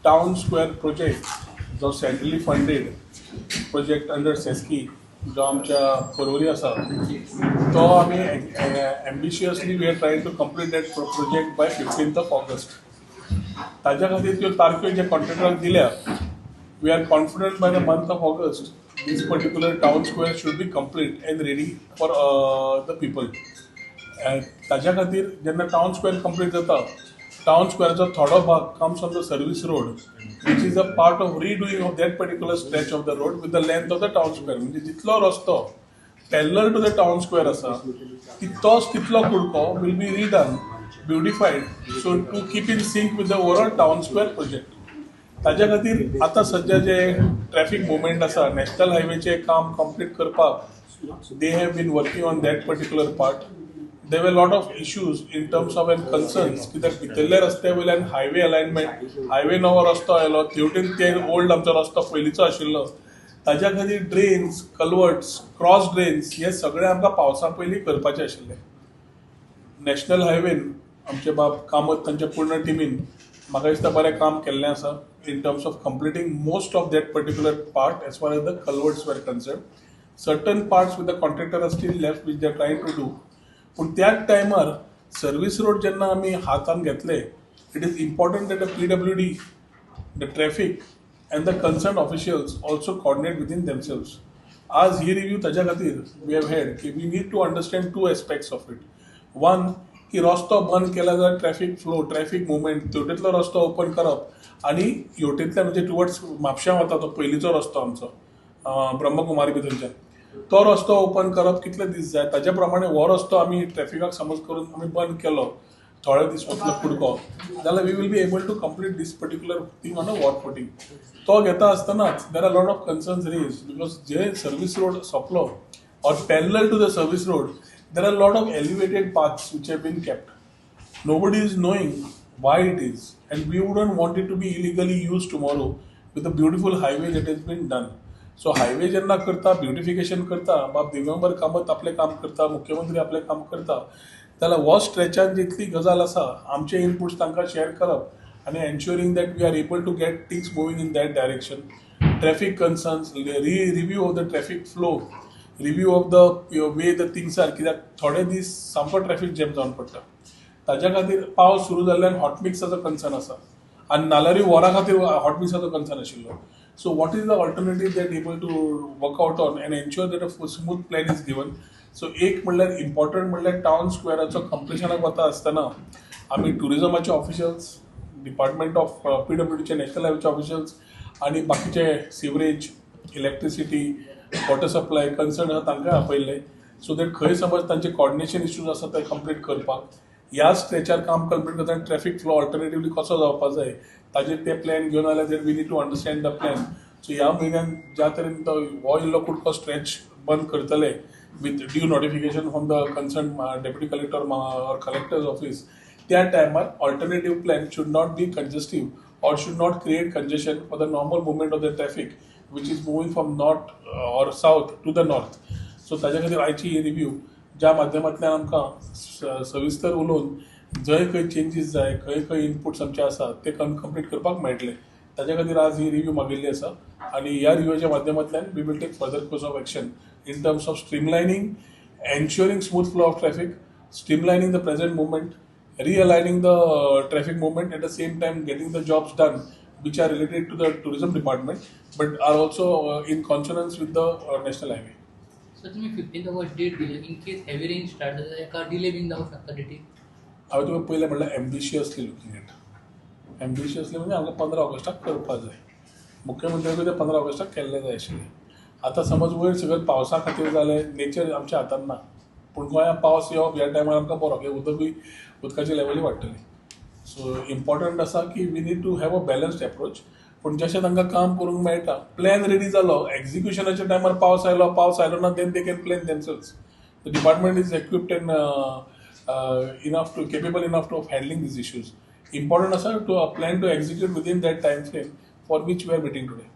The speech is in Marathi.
टाउन स्क्वेअर प्रोजेक्ट जो सेंट्रली फंडेड प्रोजेक्ट अंडर सेस्की जो आमच्या परवरी आसा तो आमी ambitiously we are trying to complete that project by 15th August. ताज्या खातीर त्यो तारख्यो जे कॉन्ट्रॅक्टराक दिल्या we are confident by the month of August this particular town square should be complete and ready for the people. ताज्या खातीर जेन्ना टाउन स्क्वेअर कंप्लीट जाता टाउन स्क्वेअरचो थोडो भाग comes on the service road which is a part of redoing of that particular stretch of the road with the length of the town square. म्हणजे जितलो रस्तो parallel to the town square आसा तोच तितलो कुडको will be redone beautified so to keep in sync with the overall town square project. ताज्या खातीर आतां सद्या जे ट्रॅफिक मुवमेंट आसा नॅशनल हायवेचें काम कंप्लीट करपाक they have been working on that particular part. There were lot of issues in terms of and concerns कित्याक भितरल्या रस्त्या वयल्यान हायवे अलायनमेंट हायवे नवो रस्तो आयलो तेवटेन ते ओल्ड आमचो रस्तो पयलींचो आशिल्लो ताज्या खातीर ड्रेन्स कल्वर्ट्स क्रॉस ड्रेन्स हे सगळें आमकां पावसा पयलीं करपाचें आशिल्लें. नॅशनल हायवेन आमचे बाब कामत तांच्या पूर्ण टिमीन म्हाका दिसता बरें काम केल्लें आसा in terms of completing most of that particular part as far as the culverts were concerned. Certain parts with the contractor are still left which they are trying to do. But that timer service road jenna आमी हातान घेतले it is important that the PWD, the traffic and the concerned officials also coordinate within themselves. As he review ताज्या खातीर we have had कि we need to understand two aspects of it. One की रस्तो बंद केला जाल्यार ट्रॅफिक फ्लो ट्रॅफिक मुवमेंट तेवटेंतलो रस्तो ओपन करप आनी हेवटेंतल्यान म्हणजे टुवर्ड्स म्हापश्यां वता तो पयलींचो रस्तो आमचो ब्रह्मकुमारी भितरच्यान तो रस्तो ओपन करप कितले दीस जाय ताज्या प्रमाणे हो रस्तो आमी ट्रॅफिकाक समज करून आमी बंद केलो थोडे दीस वतलो कुडको जाल्यार we will be able to complete this particular thing on a war footing. तो घेता आसतनाच there are lot of concerns raise because जे सर्वीस रोड सोंपलो or parallel to the service road there are a lot of elevated paths which have been kept. Nobody is knowing why it is and we wouldn't want it to be illegally used tomorrow with the beautiful highway that has been done. So highway jenna करता ब्युटिफिकेशन करता बाब दिगंबर कामत आपले काम करता मुख्यमंत्री आपले काम करता जाल्यार हो स्ट्रेचान जितली गजाल आसा आमचे इनपुट्स तांकां शेअर करप आनी ensuring that we are able to get things moving in that direction. Traffic concerns review of the traffic flow review of the way the things are कित्याक थोडे दीस सामको ट्रॅफिक जॅम जावन पडटा ताज्या खातीर पावस सुरू जाल्ल्यान हॉट मिक्साचो कन्सर्न आसा आनी नाल्यारूय वरा खातीर हॉट मिक्साचो कन्सर्न आशिल्लो. So what is the alternative that able to work out on and ensure that a smooth plan is given. So एक म्हणल्यार इम्पॉर्टंट म्हणल्यार टाउन स्क्वेअराचो कंप्लिशनाक वता आसतना आमी टुरिजमाचे ऑफिशियल्स डिपार्टमेंट ऑफ PWDचे नॅशनल हायवेचे ऑफिशियल्स आनी बाकीचे sewerage electricity water supply concern आसा तांकां आपयल्ले सो दॅट खंय समज तांचे कॉर्डिनेशन इश्यूज आसा ते कंप्लीट करपाक ह्या स्ट्रेचार काम कंप्लीट करतना ट्रॅफिक फ्लो ऑल्टरनेटिवली कसो जावपाक जाय ताजेर ते प्लॅन घेवन आयल्यार that we need to understand the plan. So ह्या म्हयन्यान ज्या तरेन तो हो इल्लो कुडको स्ट्रेच बंद करतले with due notification from the concern deputy collector or collector's office त्या टायमार alternative plan should not be congestive or should not create congestion for the normal movement of the traffic which is moving from north or south to the north. So ताज्या खातीर आयची ही रिव्यू ज्या माध्यमांतल्यान आमकां सविस्तर उलोवन जंय खंय चेंजीस जाय खंय खंय इनपुट्स आमचे आसात ते कंप्लीट करपाक मेळटले ताज्या खातीर आज ही रिव्यू मागिल्ली आसा आनी ह्या रिव्यूच्या माध्यमांतल्यान we will take further course of action in terms of streamlining ensuring smooth flow of traffic streamlining the present movement realigning the traffic movement at the same time getting the jobs done which are related to the tourism department but are also in consonance with the national highway. So तुम्ही 15th ऑगस्ट डेट दिली in case heavy rain start जाता एका डिले बीन जावंक शकता डेटी. हांवें तुका पयलें म्हणल्यार एम्बिशियसली लुकींग एट एम्बिशियसली म्हणजे हांगा 15 ऑगस्टाक करपा जाय मुख्यमंत्र्याक ते 15 ऑगस्टाक केल्लें जाय आशिल्लें. आतां समज वयर सकयल पावसा खातीर जालें नेचर आमच्या हातान ना पूण गोंयांत पावस येवप ह्या टायमार आमकां बरो उदकूय उदकाची लेवलूय वाडटली. सो इम्पॉर्टंट आसा की we need to have a balanced approach पूण जशें तांकां काम करूंक मेळटा प्लॅन रेडी जालो एक्झिक्युशनाच्या टायमार पावस आयलो ना then they can plan themselves. The department is equipped and enough to capable enough of handling these issues. Important आसा to plan to execute within that time frame for which we are waiting today.